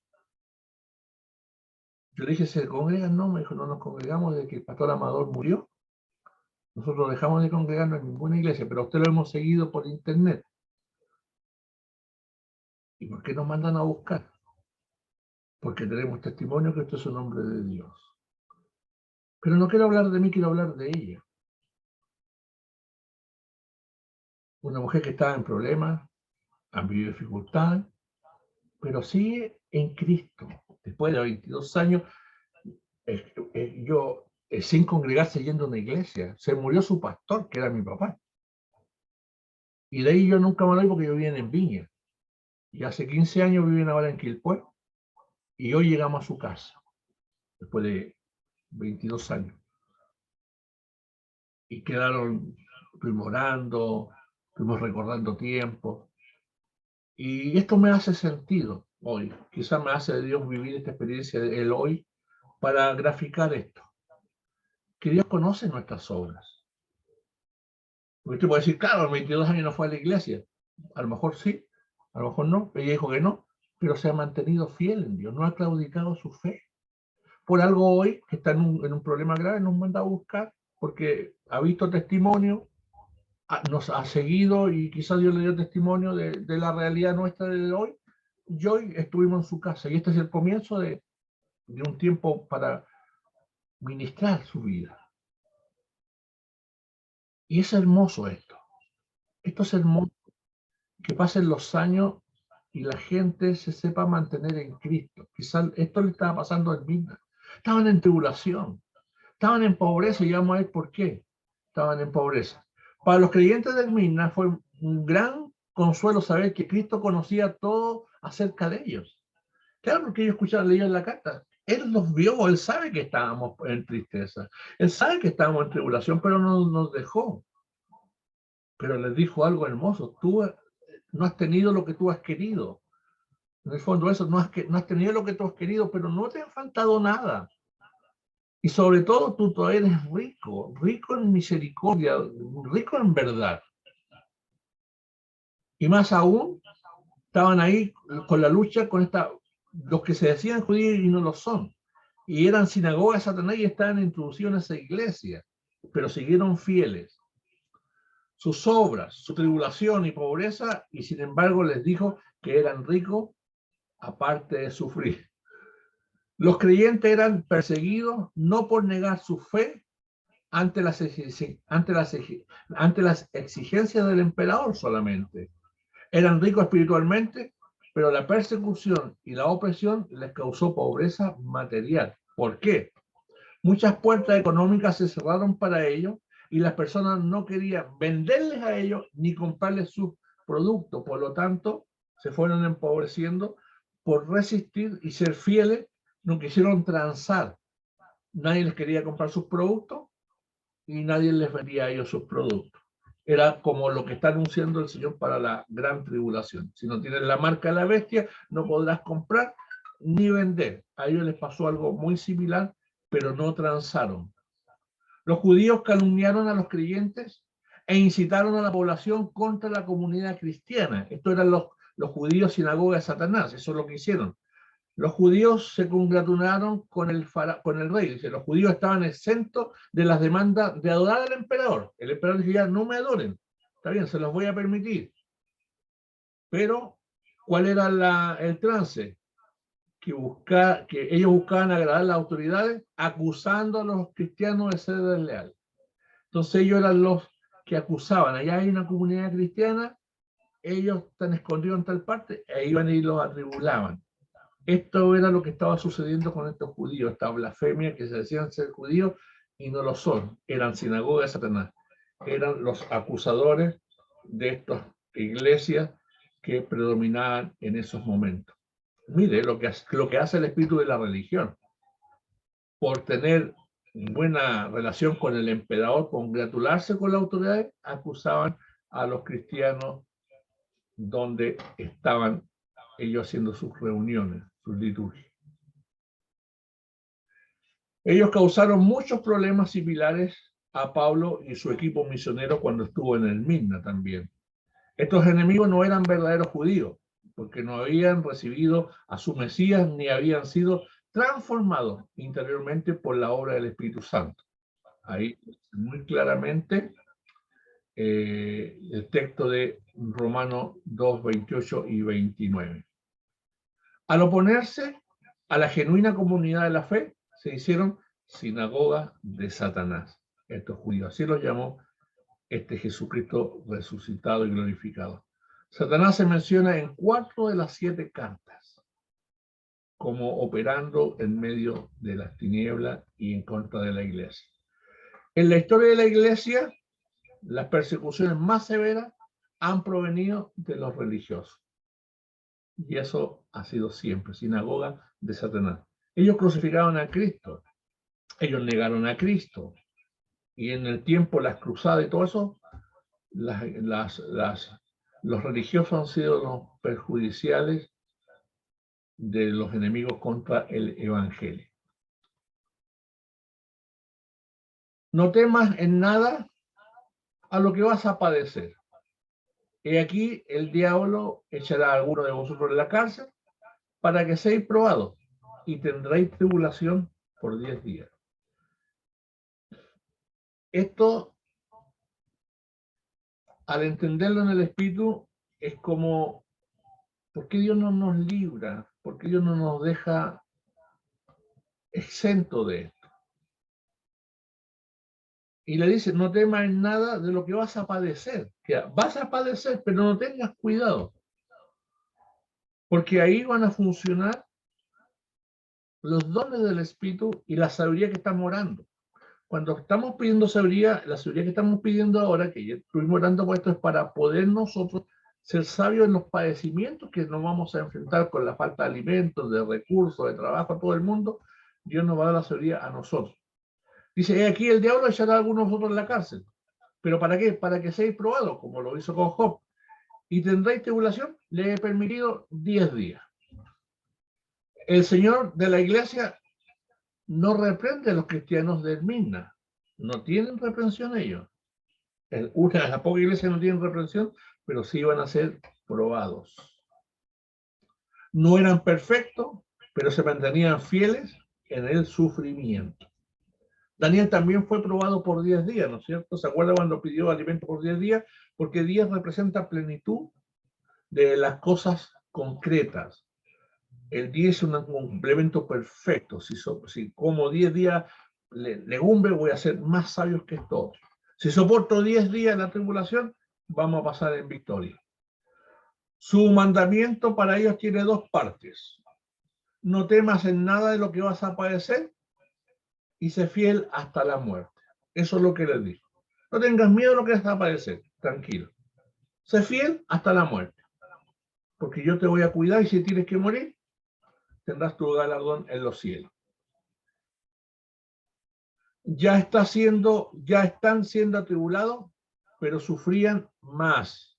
Yo le dije, ¿se congregan? No, me dijo, no nos congregamos desde que el pastor Amador murió. Nosotros dejamos de congregarnos en ninguna iglesia, pero a usted lo hemos seguido por internet. ¿Y por qué nos mandan a buscar? Porque tenemos testimonio que esto es un hombre de Dios. Pero no quiero hablar de mí, quiero hablar de ella. Una mujer que estaba en problemas, han vivido dificultades, pero sigue en Cristo. Después de 22 años, sin congregarse yendo a una iglesia, se murió su pastor, que era mi papá. Y de ahí yo nunca me lo vi porque yo vivía en Viña. Y hace 15 años viven ahora en Quilpué. Y hoy llegamos a su casa, después de 22 años. Y estuvimos orando, estuvimos recordando tiempos. Y esto me hace sentido hoy. Quizás me hace Dios vivir esta experiencia de Él hoy para graficar esto. Que Dios conoce nuestras obras. Porque usted puede decir, claro, a los 22 años no fue a la iglesia. A lo mejor sí, a lo mejor no. Ella dijo que no, pero se ha mantenido fiel en Dios, no ha claudicado su fe. Por algo hoy, que está en un problema grave, nos manda a buscar, porque ha visto testimonio, nos ha seguido y quizás Dios le dio testimonio de la realidad nuestra de hoy. Y hoy estuvimos en su casa y este es el comienzo de un tiempo para ministrar su vida. Y es hermoso esto. Esto es hermoso, que pasen los años y la gente se sepa mantener en Cristo. Quizás esto le estaba pasando en vida. Estaban en tribulación, estaban en pobreza y vamos a ver por qué estaban en pobreza. Para los creyentes de Esmirna fue un gran consuelo saber que Cristo conocía todo acerca de ellos. Claro, porque ellos leían la carta. Él los vio, él sabe que estábamos en tristeza, él sabe que estábamos en tribulación, pero no nos dejó. Pero les dijo algo hermoso: tú no has tenido lo que tú has querido. En el fondo eso, no has tenido lo que tú has querido, pero no te ha faltado nada. Y sobre todo tú eres rico, rico en misericordia, rico en verdad. Y más aún, estaban ahí con la lucha con los que se decían judíos y no lo son. Y eran sinagogas de Satanás y estaban introducidos en esa iglesia, pero siguieron fieles. Sus obras, su tribulación y pobreza, y sin embargo les dijo que eran ricos aparte de sufrir. Los creyentes eran perseguidos no por negar su fe ante las exigencias del emperador solamente. Eran ricos espiritualmente, pero la persecución y la opresión les causó pobreza material. ¿Por qué? Muchas puertas económicas se cerraron para ellos y las personas no querían venderles a ellos ni comprarles sus productos. Por lo tanto, se fueron empobreciendo por resistir y ser fieles. No quisieron transar. Nadie les quería comprar sus productos y nadie les vendía a ellos sus productos. Era como lo que está anunciando el Señor para la gran tribulación. Si no tienes la marca de la bestia, no podrás comprar ni vender. A ellos les pasó algo muy similar, pero no transaron. Los judíos calumniaron a los creyentes e incitaron a la población contra la comunidad cristiana. Estos eran los judíos sinagoga de Satanás, eso es lo que hicieron. Los judíos se congratularon con el rey. Dice, los judíos estaban exentos de las demandas de adorar al emperador. El emperador dice, ya no me adoren. Está bien, se los voy a permitir. Pero, ¿cuál era el trance? Que ellos buscaban agradar a las autoridades acusando a los cristianos de ser desleales. Entonces ellos eran los que acusaban. Allá hay una comunidad cristiana, ellos están escondidos en tal parte, e iban y los atribulaban. Esto era lo que estaba sucediendo con estos judíos, esta blasfemia que se decían ser judíos y no lo son, eran sinagoga de Satanás, eran los acusadores de estas iglesias que predominaban en esos momentos. Mire lo que hace el espíritu de la religión. Por tener buena relación con el emperador, congratularse con las autoridades, acusaban a los cristianos donde estaban ellos haciendo sus reuniones, sus liturgias. Ellos causaron muchos problemas similares a Pablo y su equipo misionero cuando estuvo en el Mirna también. Estos enemigos no eran verdaderos judíos, porque no habían recibido a su Mesías ni habían sido transformados interiormente por la obra del Espíritu Santo. Ahí muy claramente el texto de Romanos 2, 28 y 29. Al oponerse a la genuina comunidad de la fe, se hicieron sinagoga de Satanás. Estos judíos, así los llamó este Jesucristo resucitado y glorificado. Satanás se menciona en 4 de las 7 cartas como operando en medio de las tinieblas y en contra de la iglesia. En la historia de la iglesia, las persecuciones más severas han provenido de los religiosos. Y eso ha sido siempre, sinagoga de Satanás. Ellos crucificaron a Cristo, ellos negaron a Cristo. Y en el tiempo, las cruzadas y todo eso, los religiosos han sido los perjudiciales de los enemigos contra el evangelio. No temas en nada a lo que vas a padecer. He aquí el diablo echará a alguno de vosotros en la cárcel para que seáis probados y tendréis tribulación por 10 días. Esto, al entenderlo en el espíritu, es como, ¿por qué Dios no nos libra? ¿Por qué Dios no nos deja exento de esto? Y le dice, no temas en nada de lo que vas a padecer. Que vas a padecer, pero no tengas cuidado. Porque ahí van a funcionar los dones del Espíritu y la sabiduría que estamos orando. Cuando estamos pidiendo sabiduría, la sabiduría que estamos pidiendo ahora, que ya estuvimos orando por esto, es para poder nosotros ser sabios en los padecimientos que nos vamos a enfrentar con la falta de alimentos, de recursos, de trabajo a todo el mundo. Dios nos va a dar la sabiduría a nosotros. Dice, aquí el diablo echará a algunos de nosotros en la cárcel. ¿Pero para qué? Para que seáis probados, como lo hizo con Job. Y tendréis tribulación, le he permitido 10 días. El Señor de la iglesia no reprende a los cristianos del Mirna. No tienen reprensión ellos. Una de las pocas iglesias no tienen reprensión, pero sí van a ser probados. No eran perfectos, pero se mantenían fieles en el sufrimiento. Daniel también fue probado por 10 días, ¿no es cierto? ¿Se acuerda cuando pidió alimento por 10 días? Porque 10 representa plenitud de las cosas concretas. El 10 es un complemento perfecto. Si como 10 días legumbre, voy a ser más sabios que todos. Si soporto 10 días la tribulación, vamos a pasar en victoria. Su mandamiento para ellos tiene 2 partes. No temas en nada de lo que vas a padecer y sé fiel hasta la muerte. Eso es lo que les dijo. No tengas miedo de lo que vas a padecer, tranquilo. Sé fiel hasta la muerte, porque yo te voy a cuidar y si tienes que morir, tendrás tu galardón en los cielos. Ya están siendo atribulados pero sufrían más.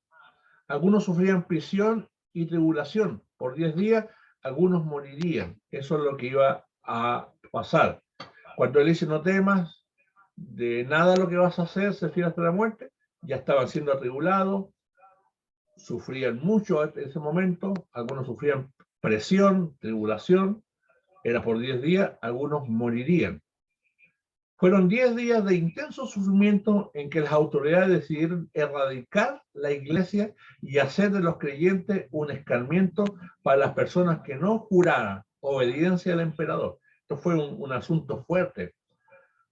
Algunos sufrían prisión y tribulación. Por 10 días, algunos morirían. Eso es lo que iba a pasar. Cuando él dice, no temas de nada lo que vas a hacer, se fiel hasta la muerte, ya estaban siendo atribulados, sufrían mucho en ese momento, algunos sufrían presión, tribulación, era por 10 días, algunos morirían. Fueron 10 días de intenso sufrimiento en que las autoridades decidieron erradicar la iglesia y hacer de los creyentes un escarmiento para las personas que no juraran obediencia al emperador. Esto fue un asunto fuerte.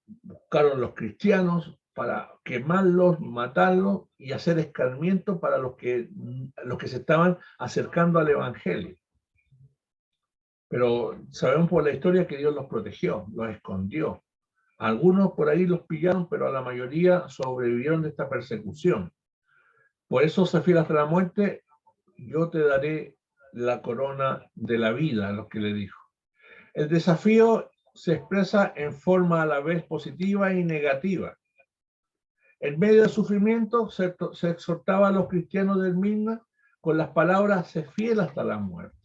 Buscaron los cristianos para quemarlos, matarlos y hacer escarmiento para los que se estaban acercando al evangelio. Pero sabemos por la historia que Dios los protegió, los escondió. Algunos por ahí los pillaron, pero a la mayoría sobrevivieron de esta persecución. Por eso se fiel hasta la muerte, yo te daré la corona de la vida, a los que le dijo. El desafío se expresa en forma a la vez positiva y negativa. En medio del sufrimiento se exhortaba a los cristianos de Esmirna con las palabras, sé fiel hasta la muerte.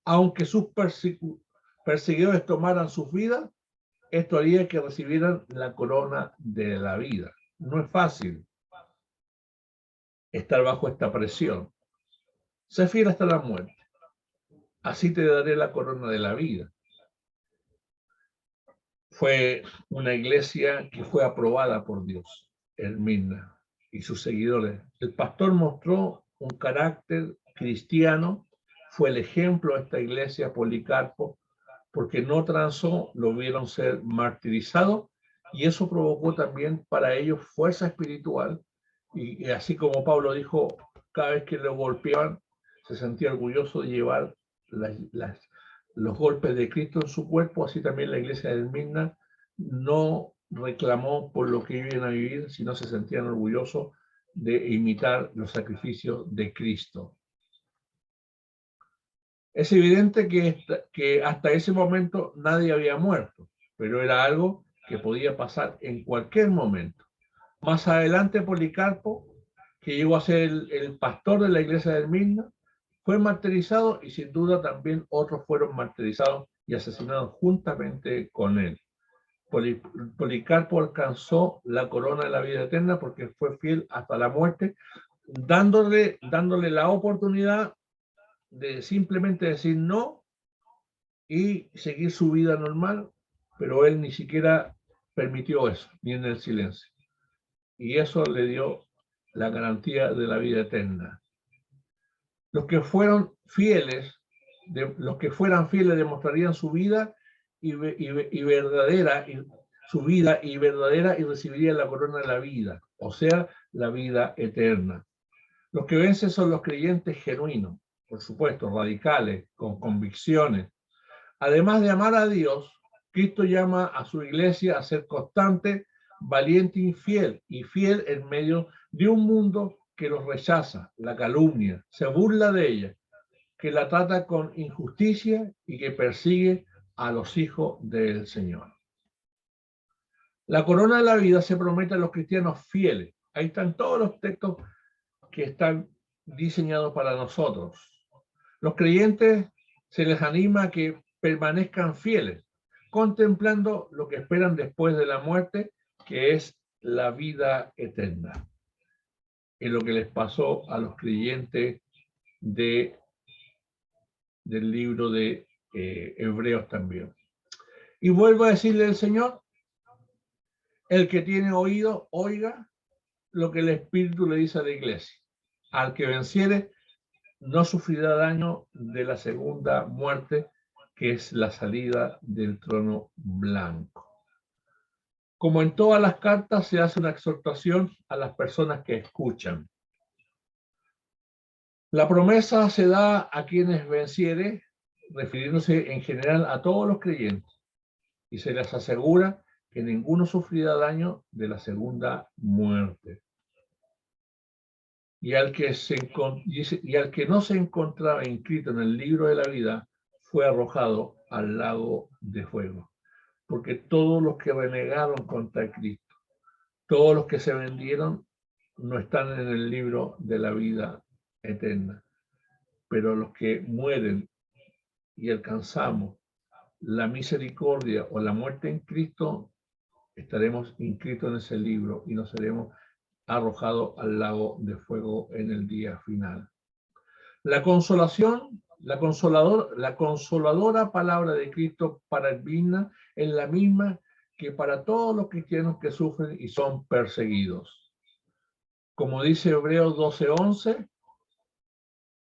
Aunque sus perseguidores tomaran sus vidas, esto haría que recibieran la corona de la vida. No es fácil estar bajo esta presión. Sé fiel hasta la muerte. Así te daré la corona de la vida. Fue una iglesia que fue aprobada por Dios, Esmirna y sus seguidores. El pastor mostró un carácter cristiano, fue el ejemplo de esta iglesia, Policarpo, porque no transó, lo vieron ser martirizado, y eso provocó también para ellos fuerza espiritual, y así como Pablo dijo, cada vez que lo golpeaban, se sentía orgulloso de llevar los golpes de Cristo en su cuerpo, así también la iglesia de Esmirna no reclamó por lo que iban a vivir, sino se sentían orgullosos de imitar los sacrificios de Cristo. Es evidente que hasta ese momento nadie había muerto, pero era algo que podía pasar en cualquier momento. Más adelante, Policarpo, que llegó a ser el pastor de la iglesia de Esmirna, fue martirizado y sin duda también otros fueron martirizados y asesinados juntamente con él. Policarpo alcanzó la corona de la vida eterna porque fue fiel hasta la muerte, dándole la oportunidad de simplemente decir no y seguir su vida normal, pero él ni siquiera permitió eso, ni en el silencio. Y eso le dio la garantía de la vida eterna. Los que fueran fieles demostrarían su vida y verdadera, su vida y verdadera, y recibirían la corona de la vida, o sea, la vida eterna. Los que vencen son los creyentes genuinos, por supuesto, radicales, con convicciones. Además de amar a Dios, Cristo llama a su iglesia a ser constante, valiente y fiel en medio de un mundo que los rechaza, la calumnia, se burla de ella, que la trata con injusticia y que persigue a los hijos del Señor. La corona de la vida se promete a los cristianos fieles. Ahí están todos los textos que están diseñados para nosotros. Los creyentes se les anima a que permanezcan fieles, contemplando lo que esperan después de la muerte, que es la vida eterna. Es lo que les pasó a los creyentes del libro de Hebreos también. Y vuelvo a decirle al Señor, el que tiene oído, oiga lo que el Espíritu le dice a la iglesia. Al que venciere, no sufrirá daño de la segunda muerte, que es la salida del trono blanco. Como en todas las cartas, se hace una exhortación a las personas que escuchan. La promesa se da a quienes venciere, refiriéndose en general a todos los creyentes, y se les asegura que ninguno sufrirá daño de la segunda muerte. Y al que no se encontraba inscrito en el libro de la vida fue arrojado al lago de fuego. Porque todos los que renegaron contra Cristo, Todos los que se vendieron no están en el libro de la vida eterna, pero los que mueren y alcanzamos la misericordia o la muerte en Cristo, estaremos inscritos en ese libro y nos seremos arrojados al lago de fuego en el día final. La consolación, la consoladora palabra de Cristo para el Vigna es la misma que para todos los cristianos que sufren y son perseguidos. Como dice Hebreos 12:11,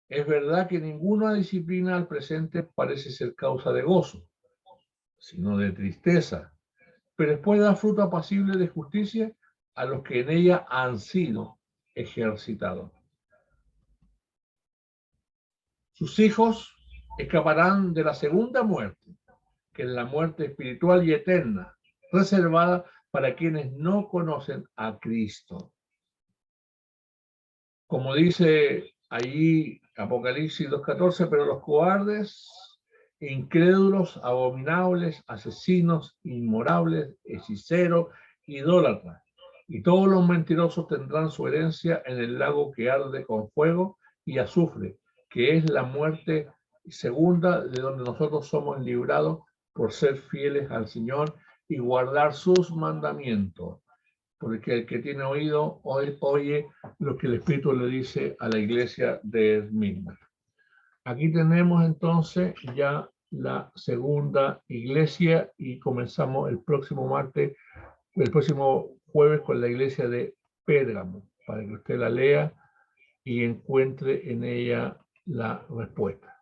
es verdad que ninguna disciplina al presente parece ser causa de gozo, sino de tristeza, pero después da fruto apacible de justicia a los que en ella han sido ejercitados. Sus hijos escaparán de la segunda muerte, que es la muerte espiritual y eterna, reservada para quienes no conocen a Cristo. Como dice allí Apocalipsis 2:14, pero los cobardes, incrédulos, abominables, asesinos, inmorables, hechiceros, idólatras, y todos los mentirosos tendrán su herencia en el lago que arde con fuego y azufre, que es la muerte segunda, de donde nosotros somos librados por ser fieles al Señor y guardar sus mandamientos. Porque el que tiene oído, oye lo que el Espíritu le dice a la iglesia de Esmirna. Aquí tenemos entonces ya la segunda iglesia y comenzamos el próximo martes, el próximo jueves con la iglesia de Pérgamo, para que usted la lea y encuentre en ella la respuesta.